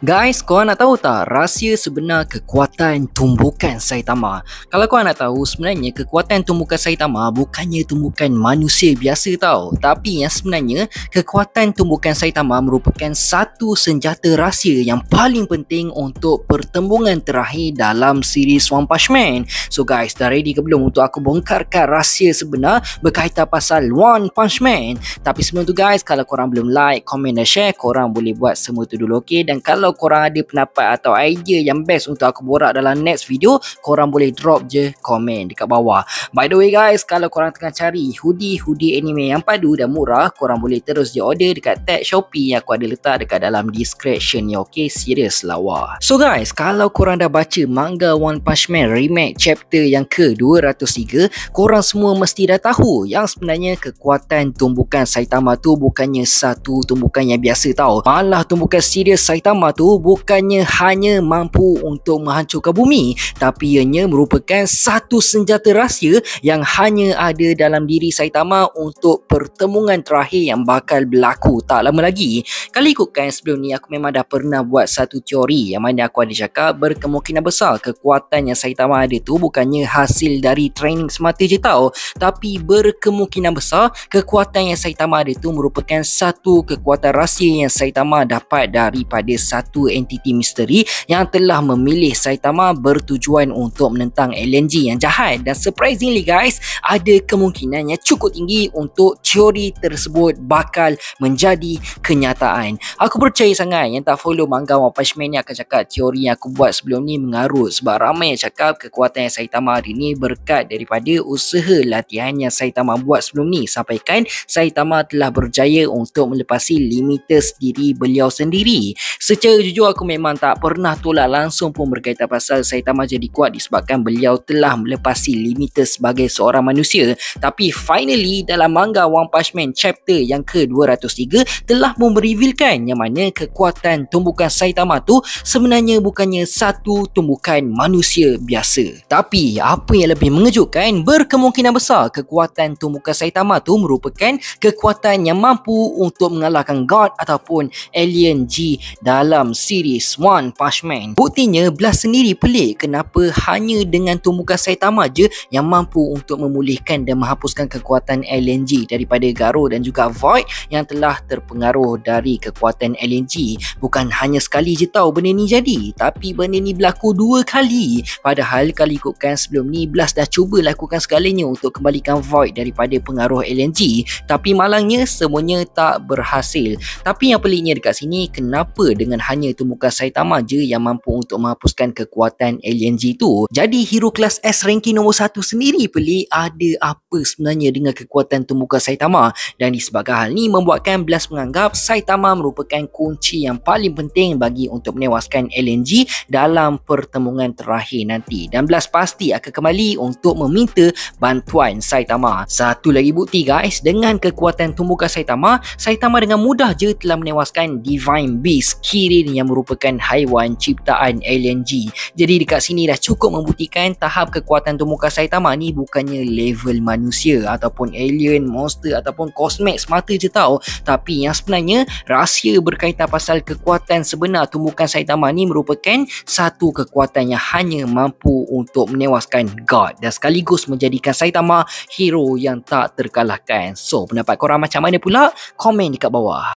Guys, korang nak tahu tak rahsia sebenar kekuatan tumbukan Saitama? Kalau korang nak tahu, sebenarnya kekuatan tumbukan Saitama bukannya tumbukan manusia biasa tau. Tapi yang sebenarnya, kekuatan tumbukan Saitama merupakan satu senjata rahsia yang paling penting untuk pertembungan terakhir dalam series One Punch Man. So guys, dah ready ke belum untuk aku bongkarkan rahsia sebenar berkaitan pasal One Punch Man? Tapi sebelum tu guys, kalau korang belum like, komen dan share, korang boleh buat semua tu dulu, okay? Dan kalau korang ada pendapat atau idea yang best untuk aku borak dalam next video, korang boleh drop je komen dekat bawah. By the way guys, kalau korang tengah cari hoodie anime yang padu dan murah, korang boleh terus je order dekat tag Shopee yang aku ada letak dekat dalam description ni, okay? Serius lawa. So guys, kalau korang dah baca manga One Punch Man remake chapter yang ke-203, korang semua mesti dah tahu yang sebenarnya kekuatan tumbukan Saitama tu bukannya satu tumbukan yang biasa tau. Malah tumbukan serius Saitama tu bukannya hanya mampu untuk menghancurkan bumi, tapi ianya merupakan satu senjata rahsia yang hanya ada dalam diri Saitama untuk pertemuan terakhir yang bakal berlaku tak lama lagi. Kalau ikutkan sebelum ni, aku memang dah pernah buat satu teori yang mana aku ada cakap berkemungkinan besar kekuatan yang Saitama ada tu bukannya hasil dari training semata je tau, tapi berkemungkinan besar kekuatan yang Saitama ada tu merupakan satu kekuatan rahsia yang Saitama dapat daripada satu entiti misteri yang telah memilih Saitama bertujuan untuk menentang LNG yang jahat. Dan surprisingly guys, ada kemungkinan yang cukup tinggi untuk teori tersebut bakal menjadi kenyataan. Aku percaya sangat yang tak follow manga One Punch Man ni akan cakap teori yang aku buat sebelum ni mengarut, sebab ramai yang cakap kekuatan yang Saitama hari ni berkat daripada usaha latihan yang Saitama buat sebelum ni, sampaikan Saitama telah berjaya untuk melepasi limites diri beliau sendiri. Secara jujur, aku memang tak pernah tolak langsung pun berkaitan pasal Saitama jadi kuat disebabkan beliau telah melepasi limites sebagai seorang manusia. Tapi finally dalam manga One Punch Man chapter yang ke-203 telah merevealkan yang mana kekuatan tumbukan Saitama tu sebenarnya bukannya satu tumbukan manusia biasa. Tapi apa yang lebih mengejutkan, berkemungkinan besar kekuatan tumbukan Saitama tu merupakan kekuatan yang mampu untuk mengalahkan God ataupun Alien G dalam series One Punch Man. Buktinya Blast sendiri pelik kenapa hanya dengan tumbukan Saitama je yang mampu untuk memulihkan dan menghapuskan kekuatan LNG daripada Garo dan juga Void yang telah terpengaruh dari kekuatan LNG. Bukan hanya sekali je tau benda ni jadi, tapi benda ni berlaku dua kali. Padahal kalau ikutkan sebelum ni, Blast dah cuba lakukan segalanya untuk kembalikan Void daripada pengaruh LNG, tapi malangnya semuanya tak berhasil. Tapi yang peliknya dekat sini, kenapa dengan hanya tumbukan Saitama je yang mampu untuk menghapuskan kekuatan LNG tu? Jadi hero kelas S ranking nombor 1 sendiri pelik, ada apa sebenarnya dengan kekuatan tumbukan Saitama? Dan disebabkan hal ni membuatkan Blast menganggap Saitama merupakan kunci yang paling penting bagi untuk menewaskan LNG dalam pertemuan terakhir nanti. Dan Blast pasti akan kembali untuk meminta bantuan Saitama. Satu lagi bukti guys, dengan kekuatan tumbukan Saitama, Saitama dengan mudah je telah menewaskan Divine Beast Kirin yang merupakan haiwan ciptaan LNG. Jadi dekat sini dah cukup membuktikan tahap kekuatan tumbukan Saitama ni bukannya level manusia ataupun alien, monster ataupun cosmic semata je tau, tapi yang sebenarnya rahsia berkaitan pasal kekuatan sebenar tumbukan Saitama ni merupakan satu kekuatan yang hanya mampu untuk menewaskan God dan sekaligus menjadikan Saitama hero yang tak terkalahkan. So pendapat korang macam mana pula? Komen dekat bawah.